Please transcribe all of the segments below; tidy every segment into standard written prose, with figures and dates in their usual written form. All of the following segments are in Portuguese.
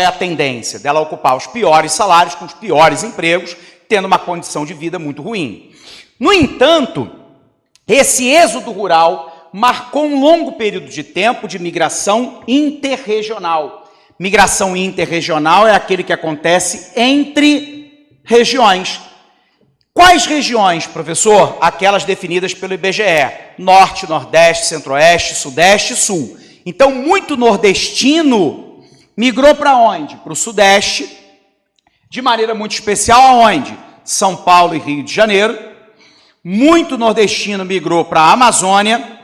é a tendência? Dela ocupar os piores salários, com os piores empregos, tendo uma condição de vida muito ruim. No entanto, esse êxodo rural marcou um longo período de tempo de migração interregional. Migração interregional é aquele que acontece entre regiões. Quais regiões, professor? Aquelas definidas pelo IBGE. Norte, Nordeste, Centro-Oeste, Sudeste e Sul. Então, muito nordestino migrou para onde? Para o Sudeste, de maneira muito especial aonde? São Paulo e Rio de Janeiro. Muito nordestino migrou para a Amazônia.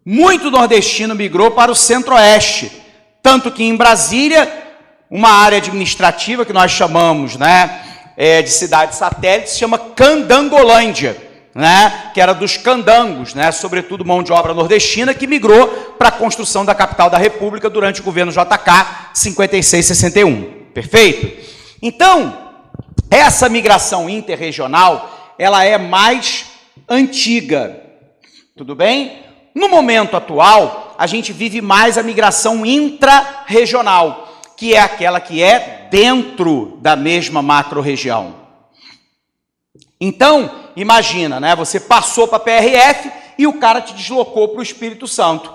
Muito nordestino migrou para o Centro-Oeste. Tanto que em Brasília, uma área administrativa que nós chamamos, de cidade satélite, se chama Candangolândia, que era dos candangos, sobretudo mão de obra nordestina, que migrou para a construção da capital da República durante o governo JK, 56-61. Perfeito? Então, essa migração interregional, ela é mais antiga. Tudo bem? No momento atual, a gente vive mais a migração intra-regional, que é aquela que é dentro da mesma macro-região. Então, imagina, você passou para a PRF e o cara te deslocou para o Espírito Santo.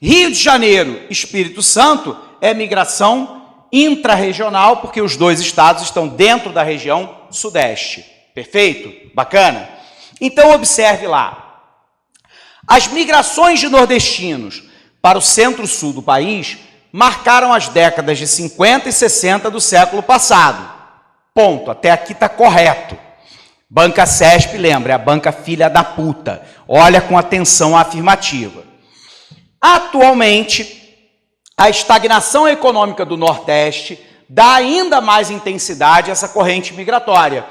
Rio de Janeiro, Espírito Santo, é migração intra-regional, porque os dois estados estão dentro da região sudeste. Perfeito? Bacana? Então, observe lá. As migrações de nordestinos para o centro-sul do país marcaram as décadas de 50 e 60 do século passado. Ponto. Até aqui está correto. Banca CESP, lembra, é a banca filha da puta. Olha com atenção a afirmativa. Atualmente, a estagnação econômica do Nordeste dá ainda mais intensidade a essa corrente migratória.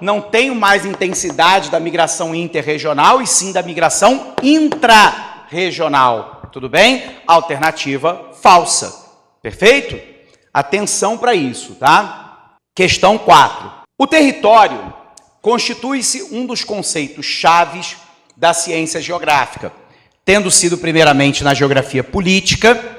Não tem mais intensidade da migração interregional, e sim da migração intrarregional. Tudo bem? Alternativa falsa. Perfeito? Atenção para isso, tá? Questão 4. O território constitui-se um dos conceitos chaves da ciência geográfica, tendo sido primeiramente na geografia política,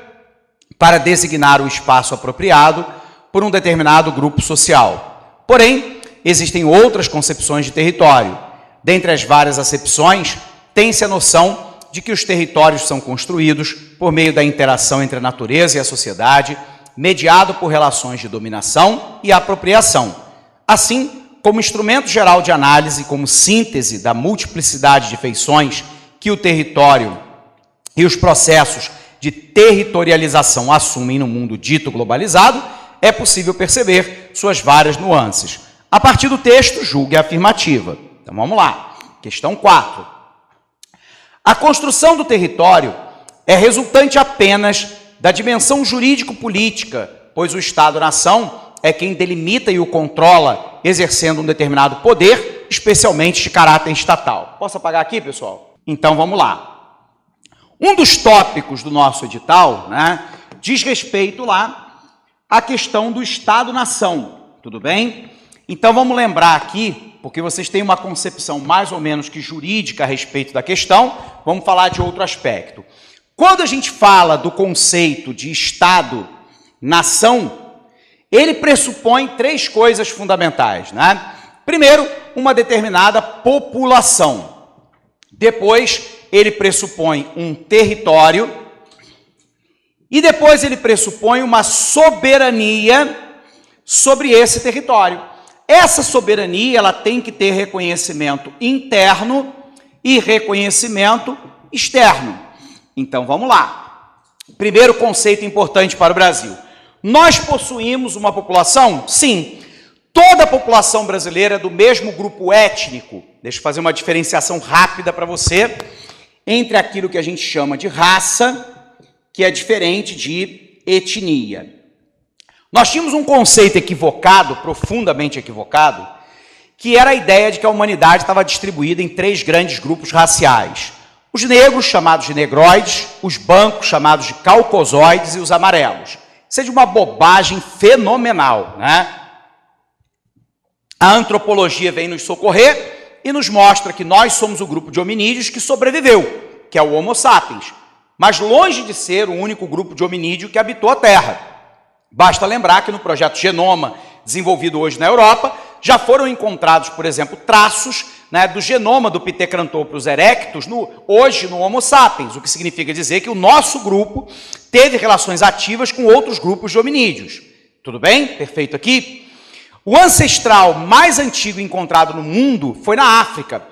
para designar o espaço apropriado por um determinado grupo social. Porém, existem outras concepções de território. Dentre as várias acepções, tem-se a noção de que os territórios são construídos por meio da interação entre a natureza e a sociedade, mediado por relações de dominação e apropriação, assim como instrumento geral de análise, como síntese da multiplicidade de feições que o território e os processos de territorialização assumem no mundo dito globalizado, é possível perceber suas várias nuances. A partir do texto, julgue a afirmativa. Então vamos lá. Questão 4. A construção do território é resultante apenas da dimensão jurídico-política, pois o Estado-nação é quem delimita e o controla, exercendo um determinado poder, especialmente de caráter estatal. Posso apagar aqui, pessoal? Então vamos lá. Um dos tópicos do nosso edital, diz respeito lá à questão do Estado-nação. Tudo bem? Então vamos lembrar aqui, porque vocês têm uma concepção mais ou menos que jurídica a respeito da questão, vamos falar de outro aspecto. Quando a gente fala do conceito de Estado-nação, ele pressupõe 3 coisas fundamentais, Primeiro, uma determinada população. Depois, ele pressupõe um território. E depois ele pressupõe uma soberania sobre esse território. Essa soberania, ela tem que ter reconhecimento interno e reconhecimento externo. Então, vamos lá. Primeiro conceito importante para o Brasil. Nós possuímos uma população? Sim. Toda a população brasileira é do mesmo grupo étnico. Deixa eu fazer uma diferenciação rápida para você entre aquilo que a gente chama de raça, que é diferente de etnia. Nós tínhamos um conceito equivocado, profundamente equivocado, que era a ideia de que a humanidade estava distribuída em 3 grandes grupos raciais. Os negros, chamados de negroides, os brancos, chamados de caucosoides, e os amarelos. Isso é de uma bobagem fenomenal, A antropologia vem nos socorrer e nos mostra que nós somos o grupo de hominídeos que sobreviveu, que é o Homo sapiens, mas longe de ser o único grupo de hominídeo que habitou a Terra. Basta lembrar que no projeto Genoma, desenvolvido hoje na Europa, já foram encontrados, por exemplo, traços, né, do genoma do Pithecanthropus erectus hoje no Homo sapiens, o que significa dizer que o nosso grupo teve relações ativas com outros grupos de hominídeos. Tudo bem? Perfeito aqui? O ancestral mais antigo encontrado no mundo foi na África.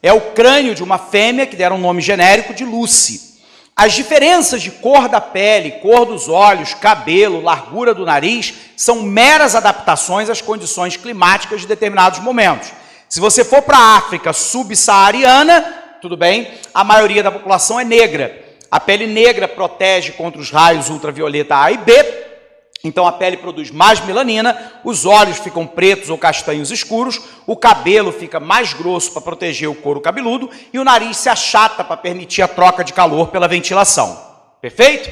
É o crânio de uma fêmea que deram um nome genérico de Lucy. As diferenças de cor da pele, cor dos olhos, cabelo, largura do nariz, são meras adaptações às condições climáticas de determinados momentos. Se você for para a África subsaariana, tudo bem, a maioria da população é negra. A pele negra protege contra os raios ultravioleta A e B, então a pele produz mais melanina, os olhos ficam pretos ou castanhos escuros, o cabelo fica mais grosso para proteger o couro cabeludo e o nariz se achata para permitir a troca de calor pela ventilação. Perfeito?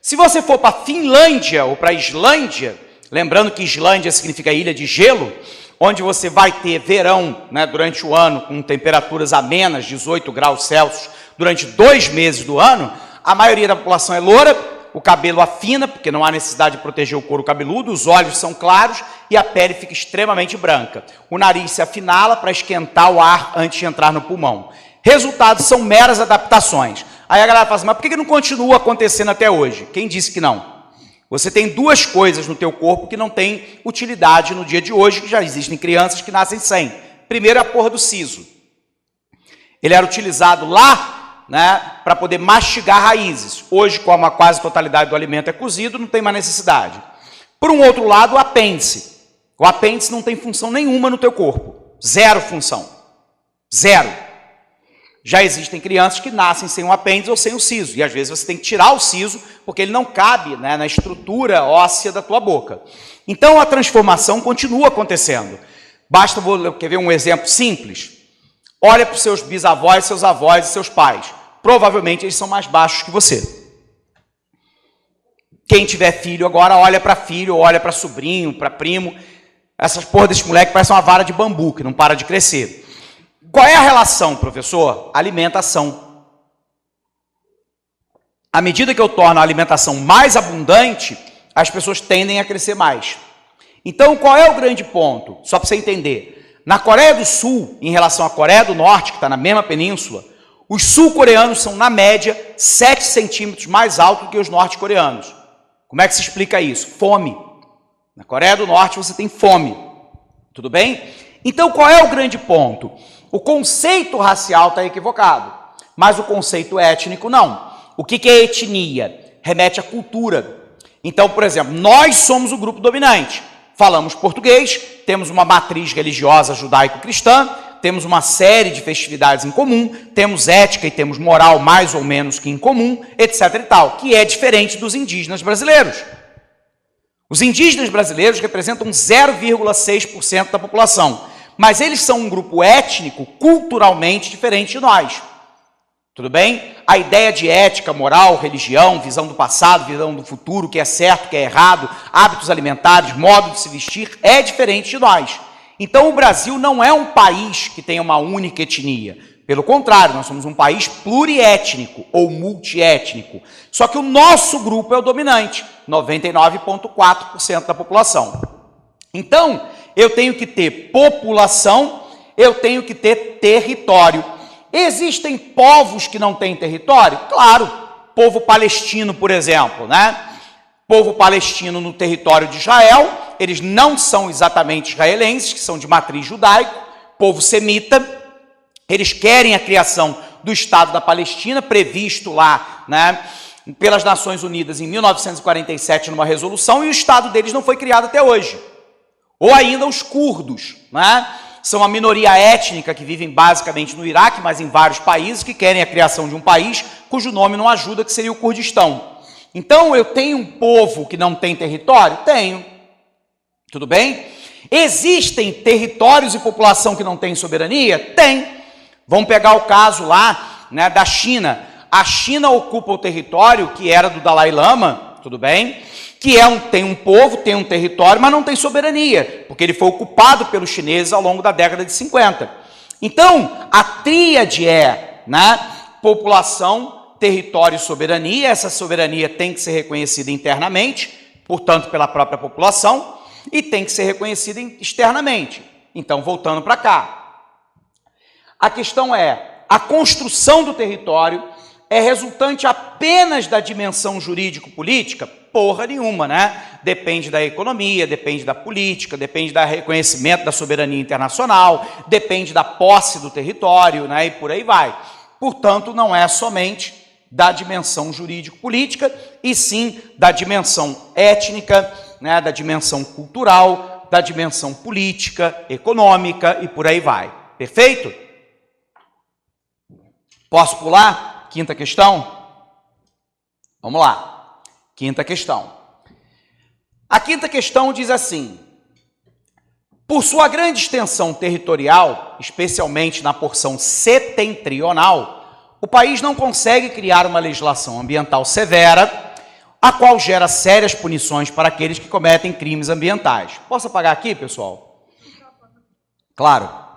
Se você for para a Finlândia ou para a Islândia, lembrando que Islândia significa ilha de gelo, onde você vai ter verão, né, durante o ano com temperaturas amenas, 18 graus Celsius, durante 2 meses do ano, a maioria da população é loura, o cabelo afina, porque não há necessidade de proteger o couro cabeludo, os olhos são claros e a pele fica extremamente branca. O nariz se afinala para esquentar o ar antes de entrar no pulmão. Resultados são meras adaptações. Aí a galera fala assim, mas por que não continua acontecendo até hoje? Quem disse que não? Você tem 2 coisas no teu corpo que não têm utilidade no dia de hoje, que já existem crianças que nascem sem. Primeiro é a porra do siso. Ele era utilizado lá, né, para poder mastigar raízes. Hoje, como a quase totalidade do alimento é cozido, não tem mais necessidade. Por um outro lado, o apêndice. O apêndice não tem função nenhuma no teu corpo. 0 função. 0. Já existem crianças que nascem sem o apêndice ou sem o siso. E às vezes você tem que tirar o siso, porque ele não cabe, né, na estrutura óssea da tua boca. Então a transformação continua acontecendo. Basta, quer ver um exemplo simples? Olha para os seus bisavós, seus avós e seus pais. Provavelmente eles são mais baixos que você. Quem tiver filho agora, olha para filho, olha para sobrinho, para primo. Essas porra desse moleque parecem uma vara de bambu, que não para de crescer. Qual é a relação, professor? Alimentação. À medida que eu torno a alimentação mais abundante, as pessoas tendem a crescer mais. Então, qual é o grande ponto? Só para você entender. Na Coreia do Sul, em relação à Coreia do Norte, que está na mesma península, os sul-coreanos são, na média, 7 centímetros mais altos que os norte-coreanos. Como é que se explica isso? Fome. Na Coreia do Norte você tem fome. Tudo bem? Então, qual é o grande ponto? O conceito racial está equivocado, mas o conceito étnico não. O que é etnia? Remete à cultura. Então, por exemplo, nós somos o grupo dominante. Falamos português, temos uma matriz religiosa judaico-cristã, temos uma série de festividades em comum, temos ética e temos moral mais ou menos que em comum, etc. e tal, que é diferente dos indígenas brasileiros. Os indígenas brasileiros representam 0,6% da população, mas eles são um grupo étnico culturalmente diferente de nós. Tudo bem? A ideia de ética, moral, religião, visão do passado, visão do futuro, o que é certo, o que é errado, hábitos alimentares, modo de se vestir, é diferente de nós. Então, o Brasil não é um país que tem uma única etnia. Pelo contrário, nós somos um país pluriétnico ou multiétnico. Só que o nosso grupo é o dominante, 99,4% da população. Então, eu tenho que ter população, eu tenho que ter território. Existem povos que não têm território? Claro, povo palestino, por exemplo, né? Povo palestino no território de Israel, eles não são exatamente israelenses, que são de matriz judaico, povo semita, eles querem a criação do Estado da Palestina, previsto lá, né, pelas Nações Unidas em 1947 numa resolução, e o Estado deles não foi criado até hoje. Ou ainda os curdos, né? São uma minoria étnica que vivem basicamente no Iraque, mas em vários países, que querem a criação de um país cujo nome não ajuda, que seria o Kurdistão. Então, eu tenho um povo que não tem território? Tenho. Tudo bem? Existem territórios e população que não tem soberania? Tem. Vamos pegar o caso lá, né, da China. A China ocupa o território que era do Dalai Lama, tudo bem? Que tem um povo, tem um território, mas não tem soberania, porque ele foi ocupado pelos chineses ao longo da década de 50. Então, a tríade é, né, população, território e soberania. Essa soberania tem que ser reconhecida internamente, portanto, pela própria população, e tem que ser reconhecida externamente. Então, voltando para cá. A questão é, a construção do território é resultante apenas da dimensão jurídico-política? Porra nenhuma, né? Depende da economia, depende da política, depende do reconhecimento da soberania internacional, depende da posse do território, né? E por aí vai. Portanto, não é somente da dimensão jurídico-política, e sim da dimensão étnica, né? Da dimensão cultural, da dimensão política, econômica e por aí vai. Perfeito? Posso pular? Quinta questão? Vamos lá. Quinta questão. A quinta questão diz assim: por sua grande extensão territorial, especialmente na porção setentrional, o país não consegue criar uma legislação ambiental severa, a qual gera sérias punições para aqueles que cometem crimes ambientais. Posso apagar aqui, pessoal? Claro.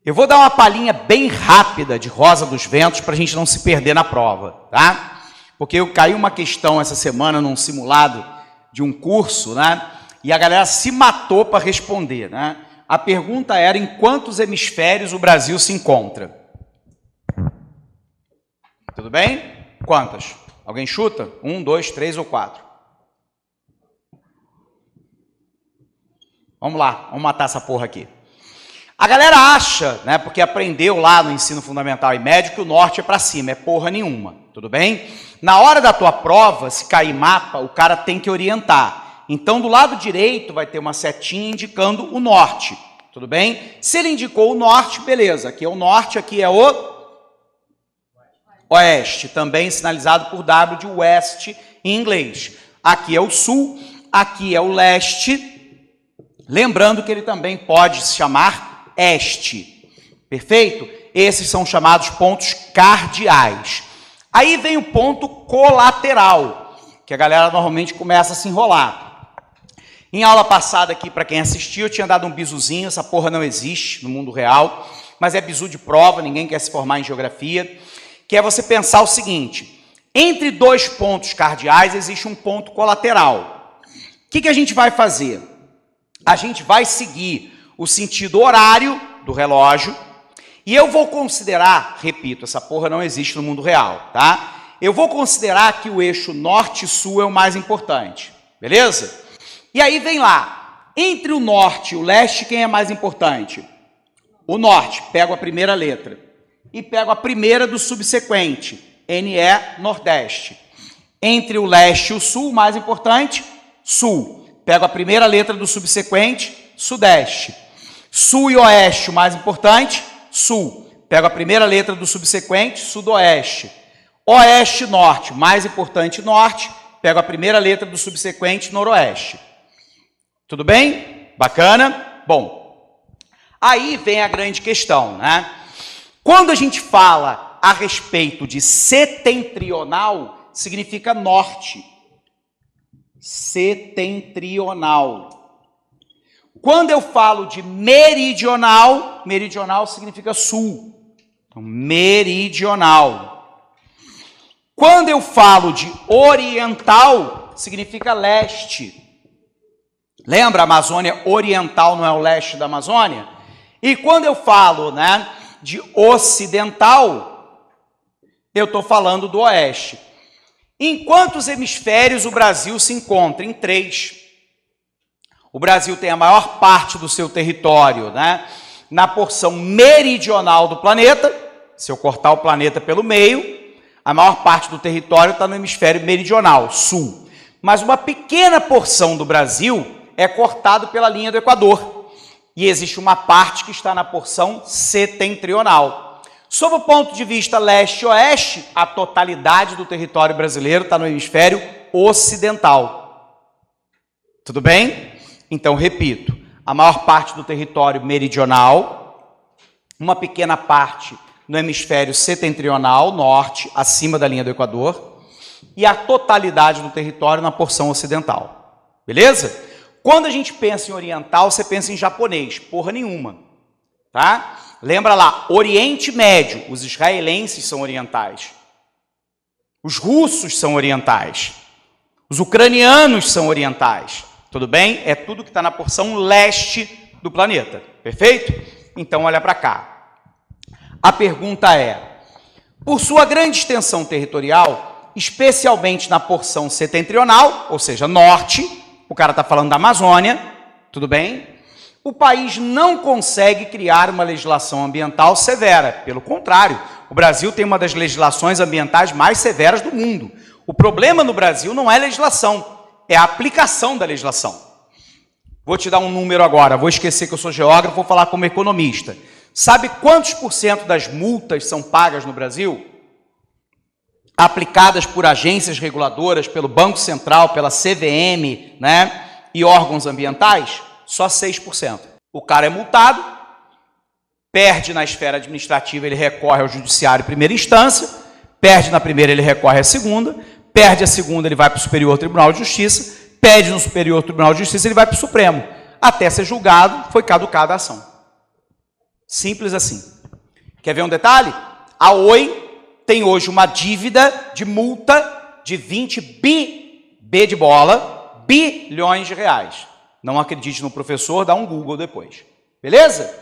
Eu vou dar uma palhinha bem rápida de Rosa dos Ventos para a gente não se perder na prova, tá? Porque eu caí uma questão essa semana num simulado de um curso, né? E a galera se matou para responder, né? A pergunta era: em quantos hemisférios o Brasil se encontra? Tudo bem? Quantas? Alguém chuta? 1, 2, 3 ou 4? Vamos lá, vamos matar essa porra aqui. A galera acha, né, porque aprendeu lá no ensino fundamental e médio, que o norte é para cima, é porra nenhuma, tudo bem? Na hora da tua prova, se cair mapa, o cara tem que orientar. Então, do lado direito vai ter uma setinha indicando o norte, tudo bem? Se ele indicou o norte, beleza, aqui é o norte, aqui é o oeste, também sinalizado por W de west em inglês. Aqui é o sul, aqui é o leste, lembrando que ele também pode se chamar este, perfeito? Esses são chamados pontos cardeais. Aí vem o ponto colateral, que a galera normalmente começa a se enrolar. Em aula passada aqui, para quem assistiu, eu tinha dado um bisuzinho, essa porra não existe no mundo real, mas é bizu de prova, ninguém quer se formar em geografia, que é você pensar o seguinte: entre dois pontos cardeais existe um ponto colateral. O que a gente vai fazer? A gente vai seguir o sentido horário do relógio, e eu vou considerar, repito, essa porra não existe no mundo real, tá? Eu vou considerar que o eixo norte-sul é o mais importante, beleza? E aí vem lá, entre o norte e o leste, quem é mais importante? O norte, pego a primeira letra, e pego a primeira do subsequente, NE, nordeste. Entre o leste e o sul, o mais importante, sul. Pego a primeira letra do subsequente, sudeste. Sul e oeste, o mais importante, sul. Pego a primeira letra do subsequente, sudoeste. Oeste e norte, mais importante, norte. Pego a primeira letra do subsequente, noroeste. Tudo bem? Bacana? Bom, aí vem a grande questão, né? Quando a gente fala a respeito de setentrional, significa norte. Setentrional. Quando eu falo de meridional, meridional significa sul. Então, meridional. Quando eu falo de oriental, significa leste. Lembra, a Amazônia oriental não é o leste da Amazônia? E quando eu falo, né, de ocidental, eu estou falando do oeste. Em quantos hemisférios o Brasil se encontra? Em 3. O Brasil tem a maior parte do seu território, né, na porção meridional do planeta. Se eu cortar o planeta pelo meio, a maior parte do território está no hemisfério meridional, sul. Mas uma pequena porção do Brasil é cortado pela linha do Equador. E existe uma parte que está na porção setentrional. Sob o ponto de vista leste-oeste, a totalidade do território brasileiro está no hemisfério ocidental. Tudo bem? Então, repito, a maior parte do território meridional, uma pequena parte no hemisfério setentrional, norte, acima da linha do Equador, e a totalidade do território na porção ocidental. Beleza? Quando a gente pensa em oriental, você pensa em japonês, porra nenhuma. Tá? Lembra lá, Oriente Médio, os israelenses são orientais. Os russos são orientais. Os ucranianos são orientais, tudo bem? É tudo que está na porção leste do planeta, perfeito? Então, olha para cá. A pergunta é, por sua grande extensão territorial, especialmente na porção setentrional, ou seja, norte, o cara está falando da Amazônia, tudo bem? O país não consegue criar uma legislação ambiental severa. Pelo contrário, o Brasil tem uma das legislações ambientais mais severas do mundo. O problema no Brasil não é legislação, é a aplicação da legislação. Vou te dar um número agora, vou esquecer que eu sou geógrafo, vou falar como economista. Sabe quantos % das multas são pagas no Brasil? Aplicadas por agências reguladoras, pelo Banco Central, pela CVM, né, e órgãos ambientais? Só 6%. O cara é multado, perde na esfera administrativa, ele recorre ao judiciário em primeira instância, perde na primeira, ele recorre à segunda, perde a segunda, ele vai para o Superior Tribunal de Justiça, perde no Superior Tribunal de Justiça, ele vai para o Supremo. Até ser julgado, foi caducada a ação. Simples assim. Quer ver um detalhe? A Oi tem hoje uma dívida de multa de 20 bilhões de reais. Não acredite no professor, dá um Google depois. Beleza?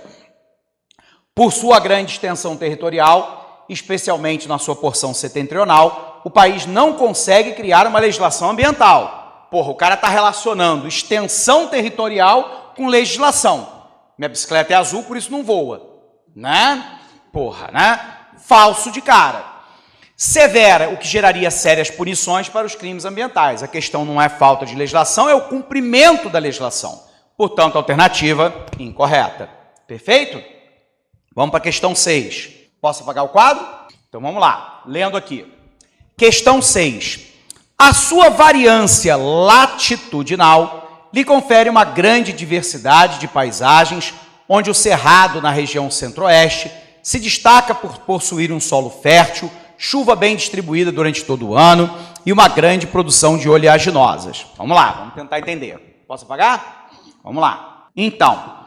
Por sua grande extensão territorial, especialmente na sua porção setentrional, o país não consegue criar uma legislação ambiental. Porra, o cara está relacionando extensão territorial com legislação. Minha bicicleta é azul, por isso não voa. Né? Porra, né? Falso de cara. Severa, o que geraria sérias punições para os crimes ambientais. A questão não é falta de legislação, é o cumprimento da legislação. Portanto, alternativa incorreta. Perfeito? Vamos para a questão 6. Posso apagar o quadro? Então vamos lá, lendo aqui. Questão 6. A sua variância latitudinal lhe confere uma grande diversidade de paisagens, onde o cerrado na região centro-oeste se destaca por possuir um solo fértil, chuva bem distribuída durante todo o ano e uma grande produção de oleaginosas. Vamos lá, vamos tentar entender. Posso apagar? Vamos lá. Então,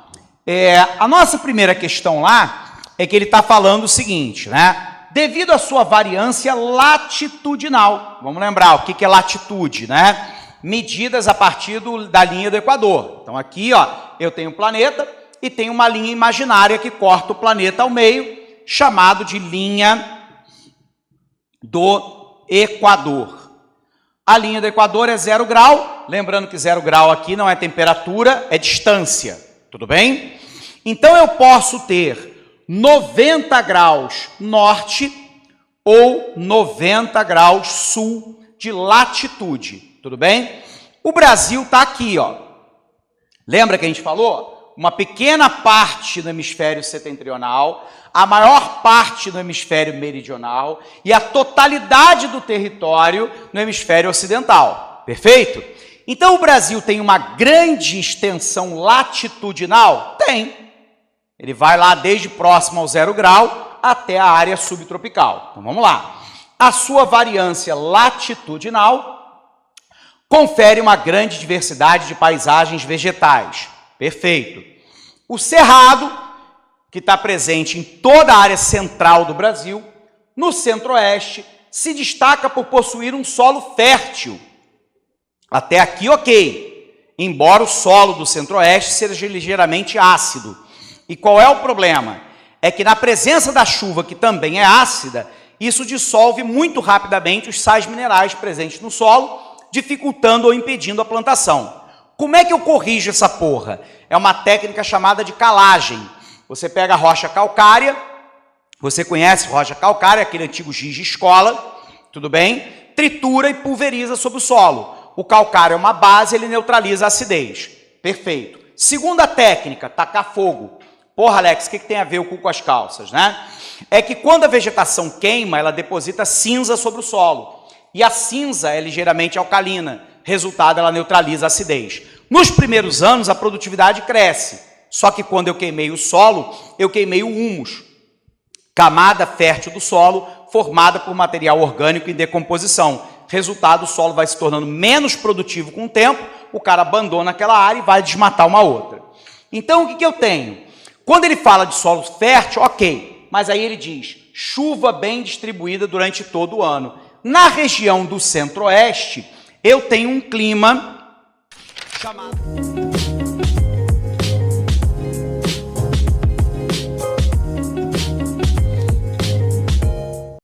a nossa primeira questão lá é que ele está falando o seguinte, né? Devido à sua variância latitudinal, vamos lembrar o que é latitude, né? Medidas a partir da linha do Equador. Então aqui, ó, eu tenho um planeta e tenho uma linha imaginária que corta o planeta ao meio, chamado de linha do Equador. A linha do Equador é 0 grau, lembrando que 0 grau aqui não é temperatura, é distância, tudo bem? Então eu posso ter 90 graus norte ou 90 graus sul de latitude, tudo bem? O Brasil está aqui, ó. Lembra que a gente falou? Uma pequena parte no hemisfério setentrional, a maior parte no hemisfério meridional e a totalidade do território no hemisfério ocidental. Perfeito? Então o Brasil tem uma grande extensão latitudinal? Tem. Ele vai lá desde próximo ao 0 grau até a área subtropical. Então vamos lá. A sua variância latitudinal confere uma grande diversidade de paisagens vegetais. Perfeito. O cerrado, que está presente em toda a área central do Brasil, no centro-oeste, se destaca por possuir um solo fértil. Até aqui, ok. Embora o solo do centro-oeste seja ligeiramente ácido. E qual é o problema? É que na presença da chuva, que também é ácida, isso dissolve muito rapidamente os sais minerais presentes no solo, dificultando ou impedindo a plantação. Como é que eu corrijo essa porra? É uma técnica chamada de calagem. Você pega a rocha calcária, você conhece rocha calcária, aquele antigo giz de escola, tudo bem? Tritura e pulveriza sobre o solo. O calcário é uma base, ele neutraliza a acidez. Perfeito. Segunda técnica, tacar fogo. Porra, Alex, o que tem a ver o cu com as calças, né? É que quando a vegetação queima, ela deposita cinza sobre o solo. E a cinza é ligeiramente alcalina. Resultado, ela neutraliza a acidez. Nos primeiros anos, a produtividade cresce. Só que quando eu queimei o solo, eu queimei o humus. Camada fértil do solo, formada por material orgânico em decomposição. Resultado, o solo vai se tornando menos produtivo com o tempo, o cara abandona aquela área e vai desmatar uma outra. Então, o que eu tenho? Quando ele fala de solo fértil, ok, mas aí ele diz, chuva bem distribuída durante todo o ano. Na região do centro-oeste, eu tenho um clima chamado